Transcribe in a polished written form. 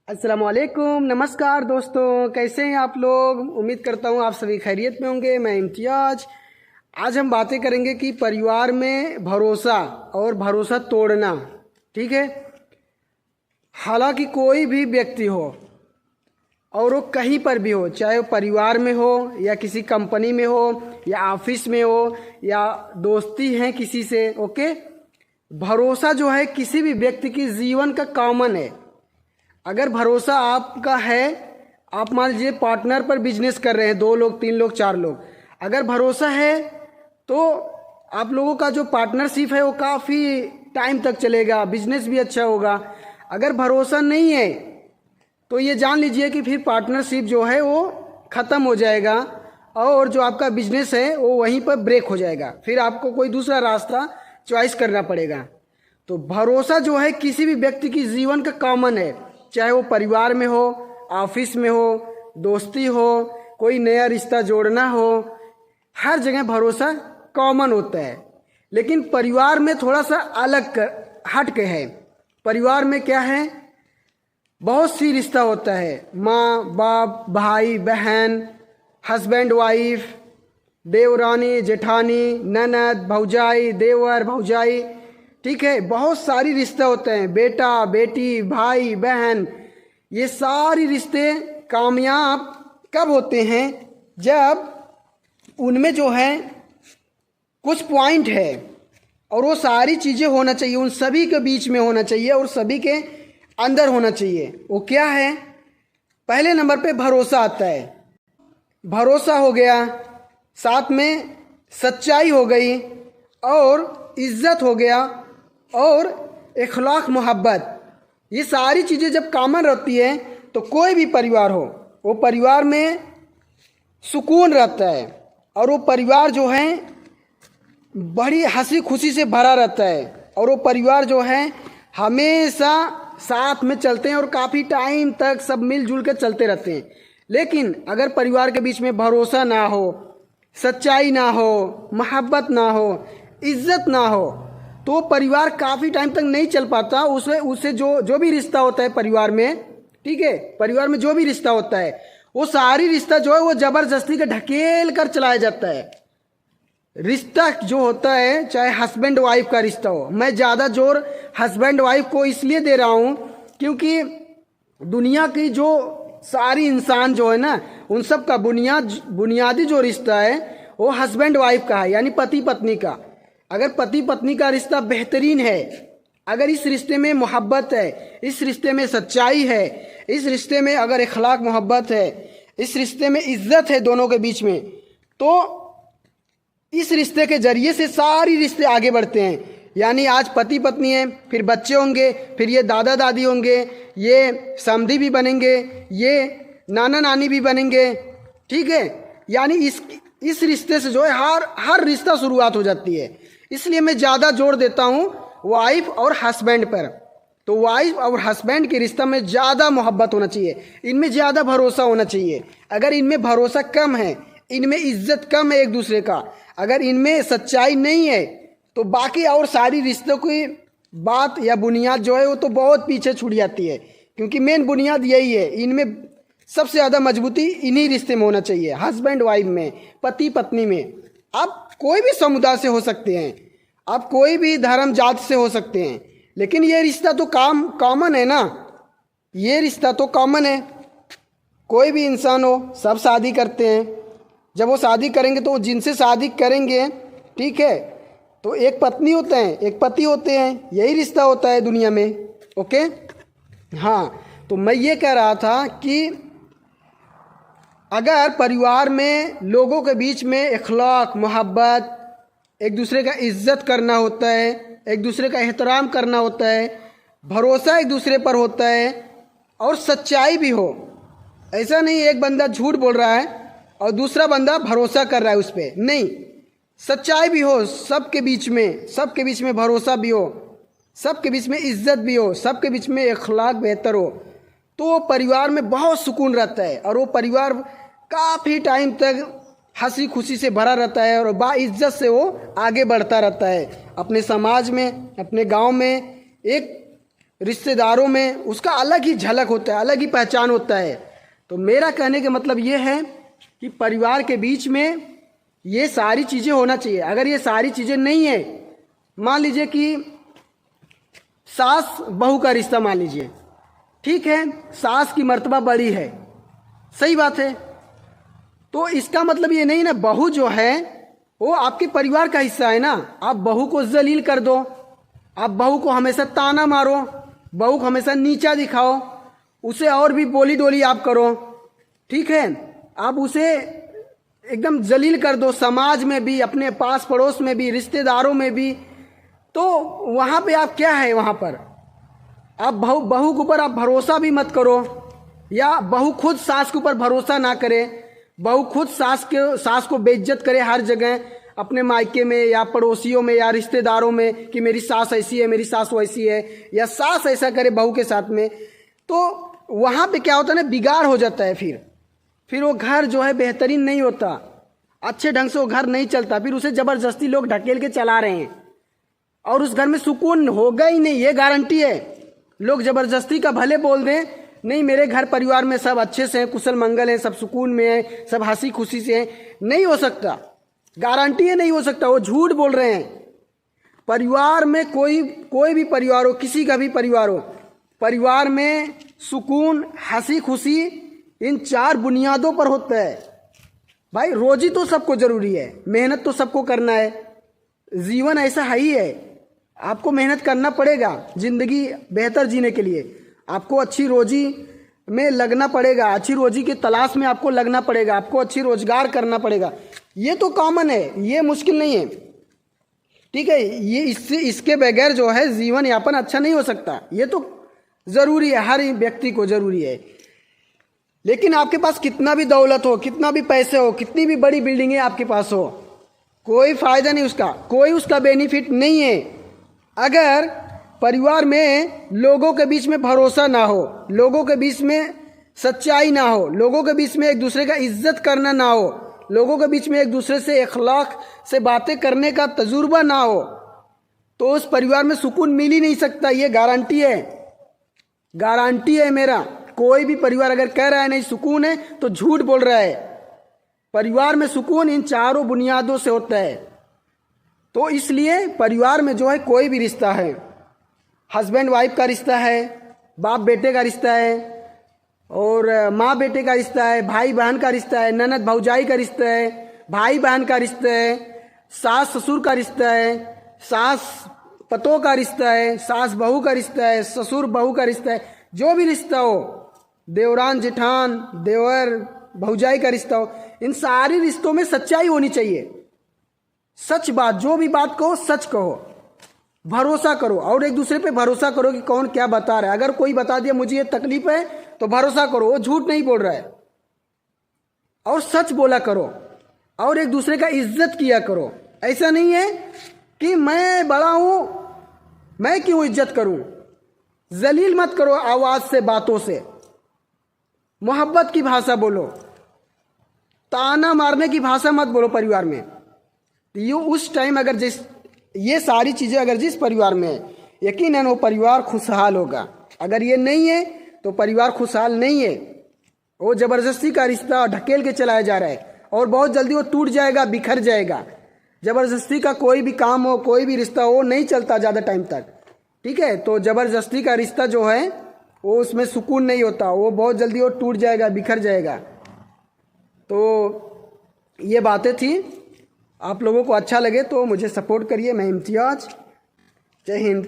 अस्सलामुअलैकुम, नमस्कार दोस्तों, कैसे हैं आप लोग। उम्मीद करता हूँ आप सभी खैरियत में होंगे। मैं इम्तियाज। आज हम बातें करेंगे कि परिवार में भरोसा और भरोसा तोड़ना। ठीक है। हालांकि कोई भी व्यक्ति हो और वो कहीं पर भी हो, चाहे वो परिवार में हो या किसी कंपनी में हो या ऑफिस में हो या दोस्ती है किसी से, ओके। भरोसा जो है किसी भी व्यक्ति की जीवन का कॉमन है। अगर भरोसा आपका है, आप मान लीजिए पार्टनर पर बिजनेस कर रहे हैं, 2 लोग 3 लोग 4 लोग, अगर भरोसा है तो आप लोगों का जो पार्टनरशिप है वो काफ़ी टाइम तक चलेगा, बिजनेस भी अच्छा होगा। अगर भरोसा नहीं है तो ये जान लीजिए कि फिर पार्टनरशिप जो है वो ख़त्म हो जाएगा और जो आपका बिजनेस है वो वहीं पर ब्रेक हो जाएगा। फिर आपको कोई दूसरा रास्ता चॉइस करना पड़ेगा। तो भरोसा जो है किसी भी व्यक्ति की जीवन का कॉमन है, चाहे वो परिवार में हो, ऑफिस में हो, दोस्ती हो, कोई नया रिश्ता जोड़ना हो, हर जगह भरोसा कॉमन होता है। लेकिन परिवार में थोड़ा सा हट के है। परिवार में क्या है, बहुत सी रिश्ता होता है, माँ बाप, भाई बहन, हस्बैंड वाइफ, देवरानी जेठानी, ननद भौजाई, देवर भौजाई, ठीक है। बहुत सारी रिश्ते होते हैं, बेटा बेटी, भाई बहन। ये सारी रिश्ते कामयाब कब होते हैं, जब उनमें जो है कुछ पॉइंट है और वो सारी चीज़ें होना चाहिए, उन सभी के बीच में होना चाहिए और सभी के अंदर होना चाहिए। वो क्या है, पहले नंबर पे भरोसा आता है। भरोसा हो गया, साथ में सच्चाई हो गई और इज्जत हो गया और इखलाक मोहब्बत। ये सारी चीज़ें जब कॉमन रहती है तो कोई भी परिवार हो, वो परिवार में सुकून रहता है और वो परिवार जो है बड़ी हंसी खुशी से भरा रहता है और वो परिवार जो है हमेशा साथ में चलते हैं और काफ़ी टाइम तक सब मिलजुल कर चलते रहते हैं। लेकिन अगर परिवार के बीच में भरोसा ना हो, सच्चाई ना हो, मोहब्बत ना हो, इज्जत ना हो, तो परिवार काफ़ी टाइम तक नहीं चल पाता। उससे जो भी रिश्ता होता है परिवार में, ठीक है, परिवार में जो भी रिश्ता होता है वो सारी रिश्ता जो है वो ज़बरदस्ती का ढकेल कर चलाया जाता है। रिश्ता जो होता है, चाहे हस्बैंड वाइफ का रिश्ता हो, मैं ज़्यादा जोर हस्बैंड वाइफ को इसलिए दे रहा हूँ क्योंकि दुनिया की जो सारी इंसान जो है ना, उन सब का बुनियादी जो रिश्ता है वो हस्बैंड वाइफ का है, यानी पति पत्नी का। अगर पति पत्नी का रिश्ता बेहतरीन है, अगर इस रिश्ते में मोहब्बत है, इस रिश्ते में सच्चाई है, इस रिश्ते में अगर इखलाक मोहब्बत है, इस रिश्ते में इज्जत है दोनों के बीच में, तो इस रिश्ते के जरिए से सारी रिश्ते आगे बढ़ते हैं। यानी आज पति पत्नी है, फिर बच्चे होंगे, फिर ये दादा दादी होंगे, ये समधी भी बनेंगे, ये नाना नानी भी बनेंगे, ठीक है। यानी इस रिश्ते से जो है हर रिश्ता शुरुआत हो जाती है। इसलिए मैं ज़्यादा जोर देता हूँ वाइफ और हस्बैंड पर। तो वाइफ और हस्बैंड के रिश्ता में ज़्यादा मोहब्बत होना चाहिए, इनमें ज़्यादा भरोसा होना चाहिए। अगर इनमें भरोसा कम है, इनमें इज्जत कम है एक दूसरे का, अगर इनमें सच्चाई नहीं है, तो बाकी और सारी रिश्तों की बात या बुनियाद जो है वो तो बहुत पीछे छूट जाती है। क्योंकि मेन बुनियाद यही है, इनमें सबसे ज़्यादा मजबूती इन्हीं रिश्ते में होना चाहिए, हस्बैंड वाइफ में, पति पत्नी में। आप कोई भी समुदाय से हो सकते हैं, आप कोई भी धर्म जात से हो सकते हैं, लेकिन ये रिश्ता तो कॉमन है ना, ये रिश्ता तो कॉमन है। कोई भी इंसान हो, सब शादी करते हैं। जब वो शादी करेंगे तो जिनसे शादी करेंगे, ठीक है, तो एक पत्नी होते हैं, एक पति होते हैं, यही रिश्ता होता है दुनिया में, ओके। हाँ, तो मैं ये कह रहा था कि अगर परिवार में लोगों के बीच में इखलाक मोहब्बत, एक दूसरे का इज्जत करना होता है, एक दूसरे का एहतराम करना होता है, भरोसा एक दूसरे पर होता है और सच्चाई भी हो। ऐसा नहीं एक बंदा झूठ बोल रहा है और दूसरा बंदा भरोसा कर रहा है उस पर, नहीं, सच्चाई भी हो सबके बीच में भरोसा भी हो, सबके बीच में इज्जत भी हो, सबके बीच में इखलाक बेहतर हो, तो परिवार में बहुत सुकून रहता है और वो परिवार काफ़ी टाइम तक हंसी खुशी से भरा रहता है और बाइज्जत से वो आगे बढ़ता रहता है। अपने समाज में, अपने गांव में एक रिश्तेदारों में उसका अलग ही झलक होता है, अलग ही पहचान होता है। तो मेरा कहने का मतलब ये है कि परिवार के बीच में ये सारी चीज़ें होना चाहिए। अगर ये सारी चीज़ें नहीं है, मान लीजिए कि सास बहू का रिश्ता मान लीजिए, ठीक है, सास की मर्तबा बड़ी है, सही बात है, तो इसका मतलब ये नहीं ना बहू जो है वो आपके परिवार का हिस्सा है ना। आप बहू को जलील कर दो, आप बहू को हमेशा ताना मारो, बहू को हमेशा नीचा दिखाओ, उसे और भी बोली डोली आप करो, ठीक है, आप उसे एकदम जलील कर दो, समाज में भी, अपने पास पड़ोस में भी, रिश्तेदारों में भी। तो वहाँ पे आप क्या है, वहाँ पर आप बहू के ऊपर आप भरोसा भी मत करो, या बहू खुद सास के ऊपर भरोसा ना करे, बहू खुद सास को बेइज्जत करे हर जगह, अपने मायके में या पड़ोसियों में या रिश्तेदारों में कि मेरी सास ऐसी है, मेरी सास वैसी है, या सास ऐसा करे बहू के साथ में। तो वहाँ पे क्या होता है ना, बिगाड़ हो जाता है। फिर वो घर जो है बेहतरीन नहीं होता, अच्छे ढंग से वो घर नहीं चलता, फिर उसे ज़बरदस्ती लोग ढकेल के चला रहे हैं और उस घर में सुकून होगा ही नहीं, ये गारंटी है। लोग ज़बरदस्ती का भले बोल दें, नहीं मेरे घर परिवार में सब अच्छे से हैं, कुशल मंगल हैं, सब सुकून में हैं, सब हंसी खुशी से हैं, नहीं हो सकता, गारंटी है नहीं हो सकता, वो झूठ बोल रहे हैं। परिवार में कोई भी परिवार हो, किसी का भी परिवार हो, परिवार में सुकून, हंसी खुशी इन 4 बुनियादों पर होता है। भाई रोजी तो सबको ज़रूरी है, मेहनत तो सबको करना है, जीवन ऐसा है ही है, आपको मेहनत करना पड़ेगा ज़िंदगी बेहतर जीने के लिए, आपको अच्छी रोजी में लगना पड़ेगा, अच्छी रोजी की तलाश में आपको लगना पड़ेगा, आपको अच्छी रोजगार करना पड़ेगा, ये तो कॉमन है, ये मुश्किल नहीं है, ठीक है। ये इसके बगैर जो है जीवन यापन अच्छा नहीं हो सकता, ये तो ज़रूरी है, हर व्यक्ति को ज़रूरी है। लेकिन आपके पास कितना भी दौलत हो, कितना भी पैसे हो, कितनी भी बड़ी बिल्डिंगें आपके पास हो, कोई फ़ायदा नहीं उसका, कोई उसका बेनिफिट नहीं है अगर परिवार में लोगों के बीच में भरोसा ना हो, लोगों के बीच में सच्चाई ना हो, लोगों के बीच में एक दूसरे का इज्जत करना ना हो, लोगों के बीच में एक दूसरे से अखलाक से बातें करने का तजुर्बा ना हो, तो उस परिवार में सुकून मिल ही नहीं सकता। ये गारंटी है, गारंटी है मेरा। कोई भी परिवार अगर कह रहा है नहीं सुकून है तो झूठ बोल रहा है। परिवार में सुकून इन 4 बुनियादों से होता है। तो इसलिए परिवार में जो है कोई भी रिश्ता है, हस्बैंड वाइफ का रिश्ता है, बाप बेटे का रिश्ता है, और माँ बेटे का रिश्ता है, भाई बहन का रिश्ता है, ननद भौजाई का रिश्ता है, भाई बहन का रिश्ता है, सास ससुर का रिश्ता है, सास पतों का रिश्ता है, सास बहू का रिश्ता है, ससुर बहू का रिश्ता है, जो भी रिश्ता हो, देवरान जेठान, देवर भौजाई का रिश्ता हो, इन सारे रिश्तों में सच्चाई होनी चाहिए। सच बात, जो भी बात कहो सच कहो, भरोसा करो और एक दूसरे पे भरोसा करो कि कौन क्या बता रहा है। अगर कोई बता दिया मुझे ये तकलीफ है तो भरोसा करो वो झूठ नहीं बोल रहा है, और सच बोला करो और एक दूसरे का इज्जत किया करो। ऐसा नहीं है कि मैं बड़ा हूं मैं क्यों इज्जत करूं, जलील मत करो आवाज से, बातों से, मोहब्बत की भाषा बोलो, ताना मारने की भाषा मत बोलो परिवार में। ये उस टाइम अगर ये सारी चीज़ें अगर जिस परिवार में है, यकीनन वो परिवार खुशहाल होगा। अगर ये नहीं है तो परिवार खुशहाल नहीं है, वो ज़बरदस्ती का रिश्ता ढकेल के चलाया जा रहा है और बहुत जल्दी वो टूट जाएगा, बिखर जाएगा। ज़बरदस्ती का कोई भी काम हो, कोई भी रिश्ता हो, नहीं चलता ज़्यादा टाइम तक, ठीक है। तो ज़बरदस्ती का रिश्ता जो है वो उसमें सुकून नहीं होता, वो बहुत जल्दी वो टूट जाएगा, बिखर जाएगा। तो ये बातें थी, आप लोगों को अच्छा लगे तो मुझे सपोर्ट करिए। मैं इम्तियाज़, जय हिंद।